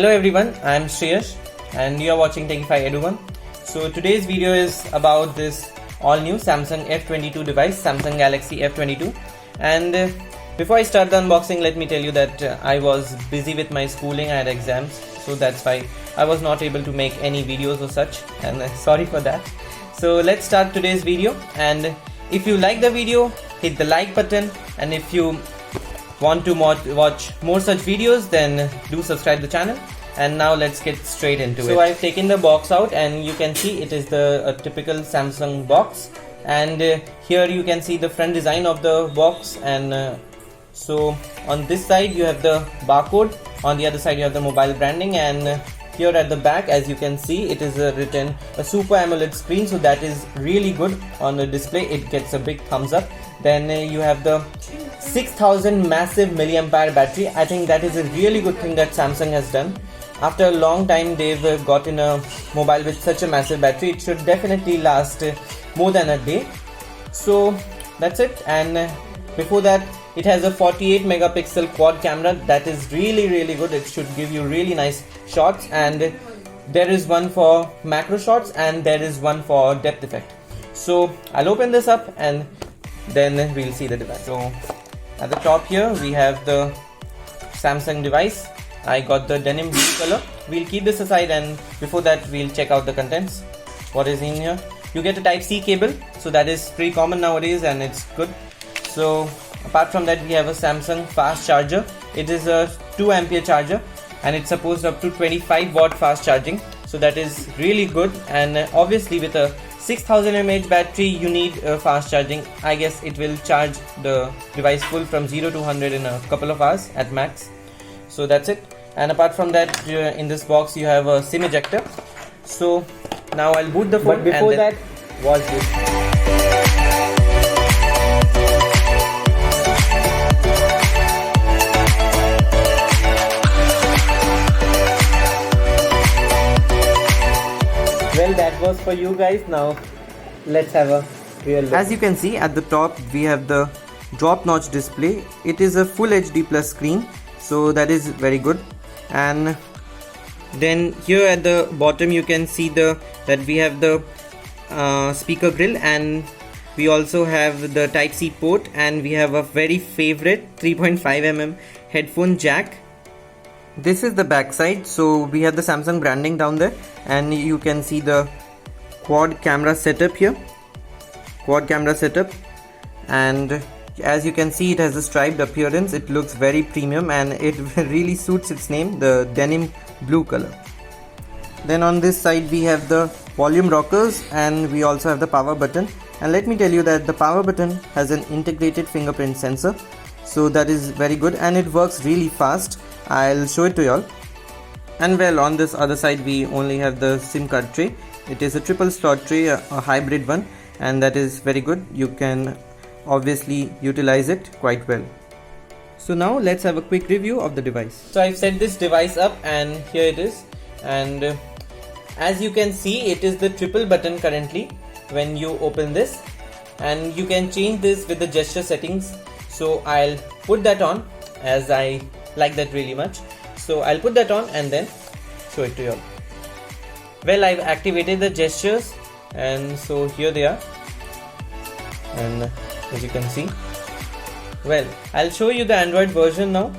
Hello everyone, I am Shreyash and you are watching Techify Edu1. So today's video is about this all new Samsung F22 device, Samsung Galaxy F22. And before I start the unboxing, let me tell you that I was busy with my schooling. I had exams, so that's why I was not able to make any videos or such, and sorry for that. So let's start today's video, and if you like the video, hit the like button, and if you want to watch more such videos, then do subscribe the channel. And now let's get straight into it. So I've taken the box out and you can see it is the typical Samsung box, and here you can see the front design of the box. And so on this side you have the barcode, on the other side you have the mobile branding, and here at the back, as you can see, it is written a Super AMOLED screen, so that is really good on the display. It gets a big thumbs up. Then you have the 6000 massive milliampere battery. I think that is a really good thing that Samsung has done. After a long time they've gotten a mobile with such a massive battery. It should definitely last more than a day. So that's it. And before that, it has a 48 megapixel quad camera. That is really good. It should give you really nice shots, and there is one for macro shots and there is one for depth effect. So I'll open this up and then we'll see the device. So at the top here we have the Samsung device. I got the denim blue color. We'll keep this aside, and before that we'll check out the contents. What is in here? You get a Type-C cable, so that is pretty common nowadays and it's good. So apart from that, we have a Samsung fast charger. It is a 2 ampere charger and it supports up to 25 watt fast charging, so that is really good. And obviously with a 6000 mAh battery you need fast charging. I guess it will charge the device full from 0 to 100 in a couple of hours at max. So that's it. And apart from that, in this box you have a SIM ejector. So now I'll boot the phone. But before that, watch this. Well, that was for you guys. Now let's have a real look. As you can see at the top, we have the drop notch display. It is a full HD plus screen, so that is very good. And then here at the bottom you can see that we have the speaker grill, and we also have the Type-C port, and we have a very favorite 3.5mm headphone jack. This is the back side. So we have the Samsung branding down there, and you can see the quad camera setup here. Quad camera setup, and as you can see, it has a striped appearance. It looks very premium and it really suits its name, the denim blue color. Then on this side we have the volume rockers, and we also have the power button. And let me tell you that the power button has an integrated fingerprint sensor, so that is very good and it works really fast. I'll show it to y'all. And well, on this other side we only have the SIM card tray. It is a triple slot tray, a hybrid one, and that is very good. You can obviously utilize it quite well. So now let's have a quick review of the device. So I've set this device up and here it is, and as you can see, it is the triple button currently when you open this, and you can change this with the gesture settings. So I'll put that on, as I like that really much. So I'll put that on and then show it to you all. Well, I've activated the gestures, and so here they are, and as you can see, well, I'll show you the Android version now.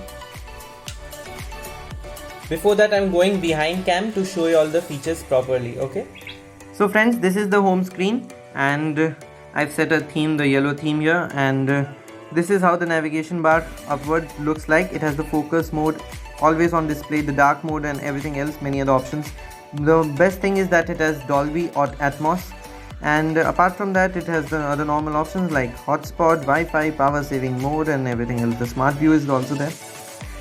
Before that, I'm going behind cam to show you all the features properly. Okay, so friends, this is the home screen, and I've set a theme, the yellow theme here, and this is how the navigation bar upward looks like. It has the focus mode, always on display, the dark mode, and everything else, many other options. The best thing is that it has Dolby Atmos. And apart from that, it has the other normal options like hotspot, Wi-Fi, power saving mode, and everything else. The smart view is also there.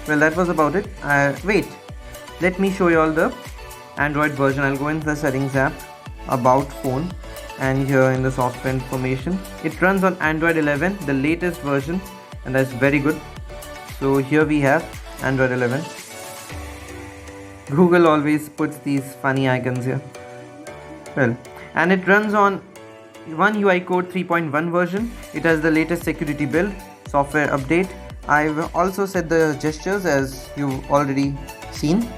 Well, that was about it. Wait, let me show you all the Android version. I'll go into the settings app, about phone, and here in the software information, it runs on Android 11, the latest version, and that's very good. So here we have Android 11. Google always puts these funny icons here. Well, and it runs on One UI Code 3.1 version. It has the latest security build, software update. I've also set the gestures as you've already seen.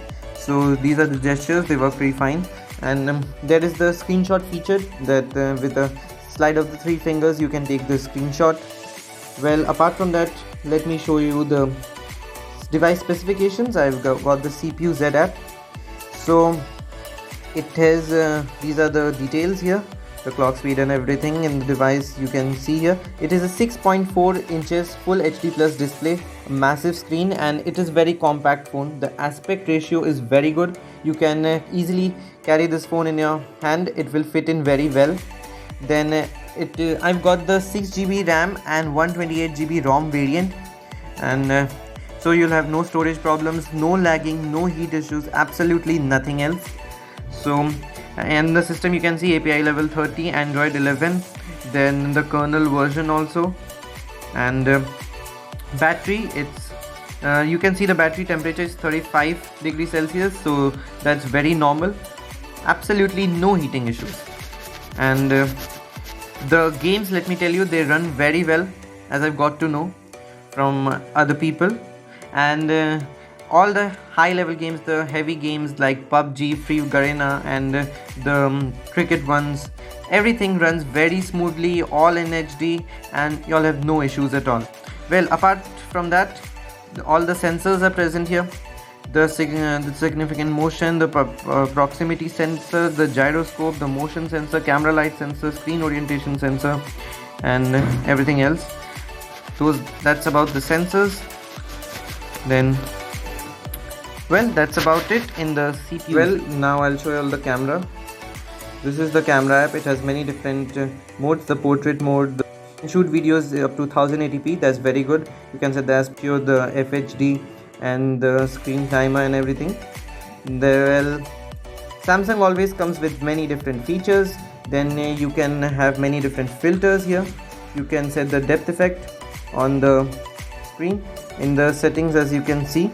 So these are the gestures, they work pretty fine. And there is the screenshot feature that with the slide of the 3 fingers you can take the screenshot. Well, apart from that, let me show you the device specifications. I've got the CPU Z app. So it has these are the details here, the clock speed and everything in the device. You can see here it is a 6.4 inches full HD plus display, a massive screen, and it is very compact phone. The aspect ratio is very good. You can easily carry this phone in your hand, it will fit in very well. Then I've got the 6GB RAM and 128GB ROM variant, and so you'll have no storage problems, no lagging, no heat issues, absolutely nothing else. So, and the system you can see API level 30, Android 11, then the kernel version also. And battery, it's you can see the battery temperature is 35 degrees Celsius, so that's very normal, absolutely no heating issues. And the games, let me tell you, they run very well, as I've got to know from other people. And all the high level games, the heavy games like PUBG, Free Garena, and the cricket ones, everything runs very smoothly, all in HD, and you'll have no issues at all. Well, apart from that, all the sensors are present here. The significant motion, the proximity sensor, the gyroscope, the motion sensor, camera light sensor, screen orientation sensor, and everything else. So that's about the sensors. Then, well, that's about it in the CPU. Well, now I'll show you all the camera. This is the camera app. It has many different modes. The portrait mode, the shoot videos up to 1080p. That's very good. You can set the aspect ratio, the FHD, and the screen timer and everything. Well, Samsung always comes with many different features. Then you can have many different filters here. You can set the depth effect on the screen. In the settings, as you can see,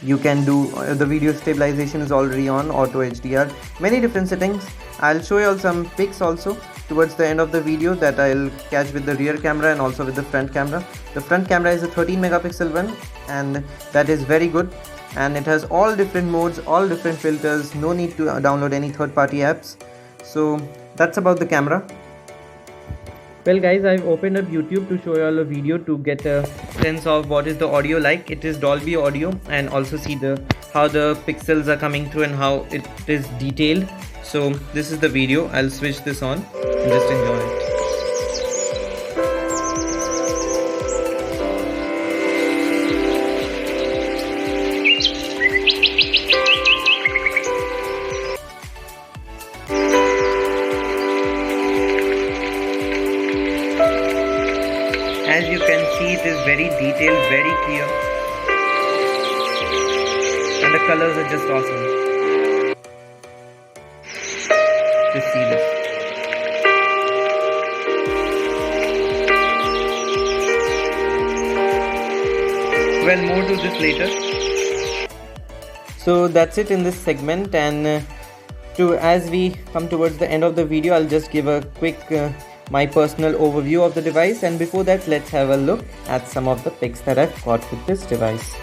you can do the video stabilization is already on, auto HDR, many different settings. I'll show you all some pics also towards the end of the video that I'll catch with the rear camera and also with the front camera. The front camera is a 13 megapixel one, and that is very good, and it has all different modes, all different filters, no need to download any third-party apps. So that's about the camera. Well guys, I've opened up YouTube to show you all a video to get a sense of what is the audio like. It is Dolby audio, and also see how the pixels are coming through and how it is detailed. So this is the video. I'll switch this on and just enjoy it. As you can see, it is very detailed, very clear, and the colors are just awesome. Just see this. Well, more to this later. So that's it in this segment, and as we come towards the end of the video, I'll just give a quick my personal overview of the device, and before that, let's have a look at some of the pics that I've got with this device.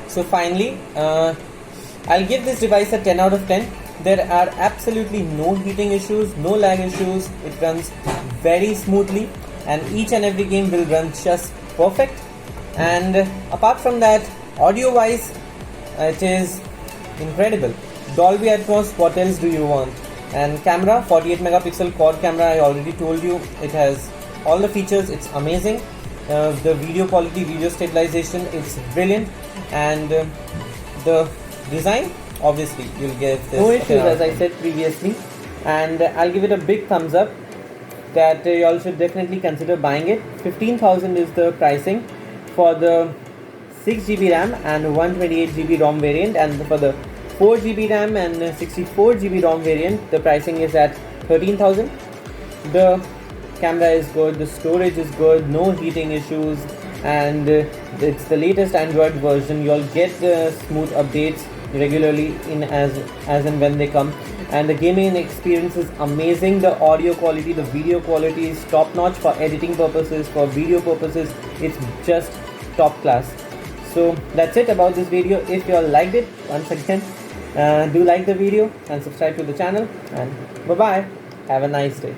So finally, I'll give this device a 10 out of 10. There are absolutely no heating issues, no lag issues. It runs very smoothly, and each and every game will run just perfect. And apart from that, audio wise, it is incredible. Dolby Atmos, what else do you want? And camera, 48 megapixel quad camera, I already told you, it has all the features, it's amazing. The video quality, video stabilization, it's brilliant, and the design, obviously you'll get this no issues, as I said previously, and I'll give it a big thumbs up that you all should definitely consider buying it. 15,000 is the pricing for the 6GB RAM and 128GB ROM variant, and for the 4GB RAM and 64GB ROM variant, the pricing is at 13,000. The camera is good, the storage is good, no heating issues, and it's the latest Android version. You'll get smooth updates regularly in as and when they come, and the gaming experience is amazing. The audio quality, the video quality is top notch for editing purposes, for video purposes. It's just top class. So that's it about this video. If you all liked it, once again, do like the video and subscribe to the channel, and bye bye. Have a nice day.